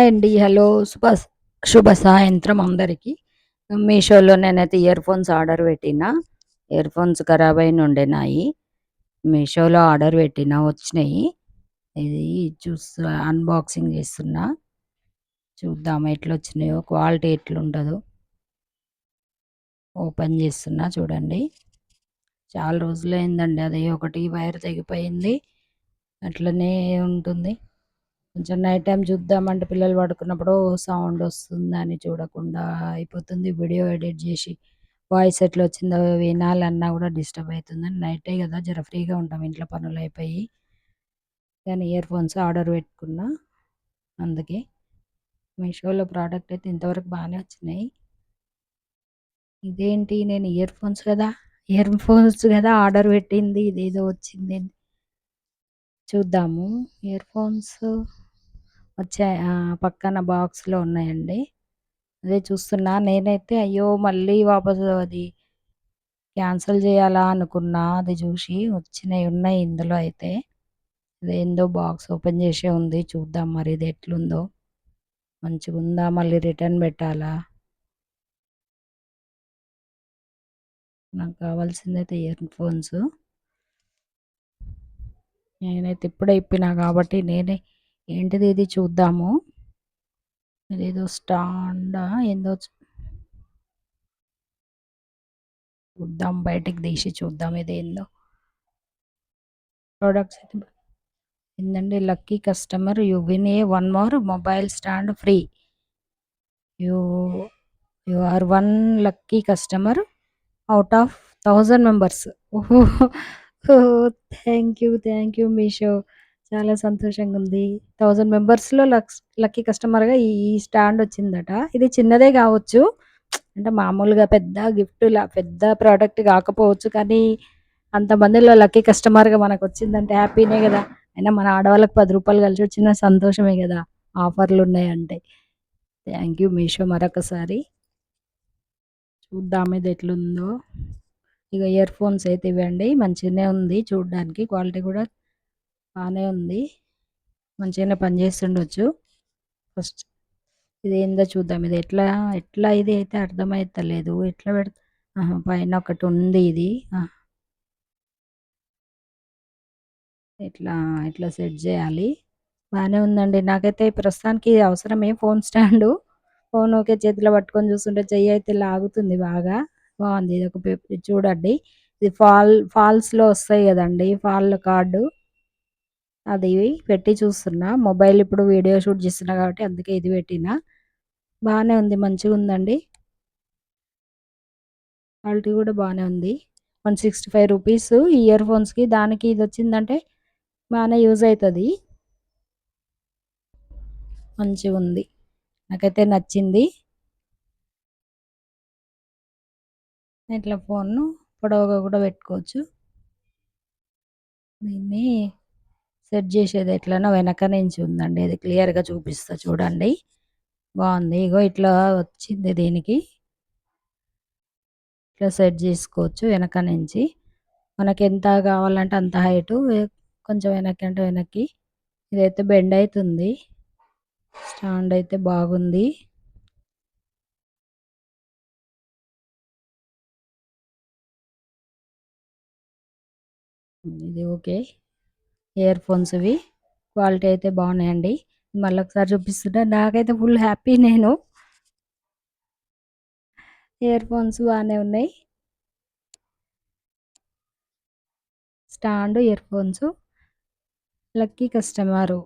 Hi అండి. Hello. శుభ సాయంత్రం అందరికి. మీషోలో నేనైతే ఇయర్ ఫోన్స్ ఆర్డర్ పెట్టినా. ఇయర్ ఫోన్స్ ఖరాబయినుండే నాయి. మీషోలో ఆర్డర్ పెట్టినా వచ్చినయి. ఇది అన్బాక్సింగ్ చేస్తున్నా. చూద్దాం ఎట్లొచ్చినాయో, క్వాలిటీ ఎట్లుంటదో. ఓపెన్ చేస్తున్నా చూడండి. చాలా రోజులయిందండి. అది ఒకటి వైర్ తెగిపోయింది. అట్లనే ఉంటుంది. కొంచెం నైట్ టైమ్ చూద్దామంటే పిల్లలు పడుకున్నప్పుడు సౌండ్ వస్తుందని చూడకుండా అయిపోతుంది. వీడియో ఎడిట్ చేసి వాయిస్ ఎట్లా వచ్చిందో వినాలన్నా కూడా డిస్టర్బ్ అవుతుందని నైటే కదా జర ఫ్రీగా ఉంటాం, ఇంట్లో పనులు అయిపోయి. కానీ ఇయర్ ఫోన్స్ ఆర్డర్ పెట్టుకున్నా. అందుకే మీషోలో ప్రోడక్ట్ అయితే ఇంతవరకు బాగానే వచ్చినాయి. ఇదేంటి, నేను ఇయర్ ఫోన్స్ కదా ఆర్డర్ పెట్టింది, ఇదేదో వచ్చింది. చూద్దాము. ఇయర్ ఫోన్స్ వచ్చాయి, పక్కన బాక్స్లో ఉన్నాయండి. అదే చూస్తున్నా. నేనైతే అయ్యో మళ్ళీ వాపసు అది క్యాన్సిల్ చేయాలా అనుకున్నా. అది చూసి ఉన్నాయి ఇందులో అయితే. ఇదేందో బాక్స్ ఓపెన్ చేసే ఉంది. చూద్దాం మరి ఇది ఎట్లుందో. మంచిగుందా, మళ్ళీ రిటర్న్ పెట్టాలా? నాకు కావాల్సిందైతే ఇయర్ ఫోన్స్. నేనైతే ఇప్పుడే ఇప్పినా కాబట్టి ఏంటిది ఇది చూద్దాము. ఇదేదో స్టాండా ఏందో చూద్దాం, బయటికి తీసి చూద్దాం ఇదేందో. ప్రొడక్ట్స్ అయితే ఏందండి, lucky customer you win a one more mobile stand free. You you are one lucky customer out of 1000 members. ఓహో, థ్యాంక్ యూ మీషో. చాలా సంతోషంగా ఉంది. 1000 మెంబర్స్లో లక్కీ కస్టమర్గా ఈ స్టాండ్ వచ్చిందట. ఇది చిన్నదే కావచ్చు, అంటే మామూలుగా పెద్ద గిఫ్ట్ పెద్ద ప్రోడక్ట్ కాకపోవచ్చు, కానీ అంతమందిలో లక్కీ కస్టమర్గా మనకు వచ్చిందంటే హ్యాపీనే కదా. అయినా మన ఆడవాళ్ళకి 10 రూపాయలు కలిసి వచ్చిన సంతోషమే కదా, ఆఫర్లు ఉన్నాయంటే. థ్యాంక్ యూ మీషో మరొకసారి. చూద్దాం ఇది ఎట్లుందో. ఇక ఇయర్ ఫోన్స్ అయితే ఇవ్వండి, మంచిగానే ఉంది చూడడానికి, క్వాలిటీ కూడా బాగానే ఉంది, మంచిగానే పనిచేస్తుండొచ్చు. ఫస్ట్ ఇది ఏందో చూద్దాం. ఇది ఎట్లా ఎట్లా ఇది అయితే అర్థమైతలేదు. ఎట్లా పైన ఒకటి ఉంది ఇది. ఎట్లా ఎట్లా సెట్ చేయాలి. బాగానే ఉందండి. నాకైతే ప్రస్తుతానికి అవసరమే ఫోన్ స్టాండు. ఫోన్ ఓకే చేతిలో పట్టుకొని చూస్తుంటే చెయ్యి అయితే లాగుతుంది బాగా. బాగుంది. ఇది ఒక చూడండి. ఇది ఫాల్స్లో వస్తాయి కదండి, ఫాల్ కార్డు. అది పెట్టి చూస్తున్నా. మొబైల్ ఇప్పుడు వీడియో షూట్ చేస్తున్నా కాబట్టి అందుకే ఇది పెట్టినా. బాగానే ఉంది, మంచిగా ఉందండి. క్వాలిటీ కూడా బాగానే ఉంది. 165 రూపీస్ ఇయర్ ఫోన్స్కి, దానికి ఇది వచ్చిందంటే బాగానే యూజ్ అవుతుంది. మంచిగా ఉంది, నాకైతే నచ్చింది. ఇట్లా ఫోన్ను పొడవుగా కూడా పెట్టుకోవచ్చు. దీన్ని సెట్ చేసేది ఎట్లనో వెనక నుంచి ఉందండి, అది క్లియర్గా చూపిస్తా చూడండి. బాగుంది. ఇగో ఇట్లా వచ్చింది. దీనికి ఇట్లా సెట్ చేసుకోవచ్చు వెనక నుంచి. మనకి ఎంత కావాలంటే అంత హైటు, కొంచెం వెనక్కి అంటే వెనక్కి. ఇదైతే బెండ్ అవుతుంది. స్టాండ్ అయితే బాగుంది. ఇది ఓకే. ఇయర్ ఫోన్స్ ఇవి క్వాలిటీ అయితే బాగున్నాయండి. మళ్ళీ ఒకసారి చూపిస్తున్నా. నాకైతే ఫుల్ హ్యాపీ. నేను ఇయర్ ఫోన్స్ బాగానే ఉన్నాయి. Stand, ear phones, lucky customer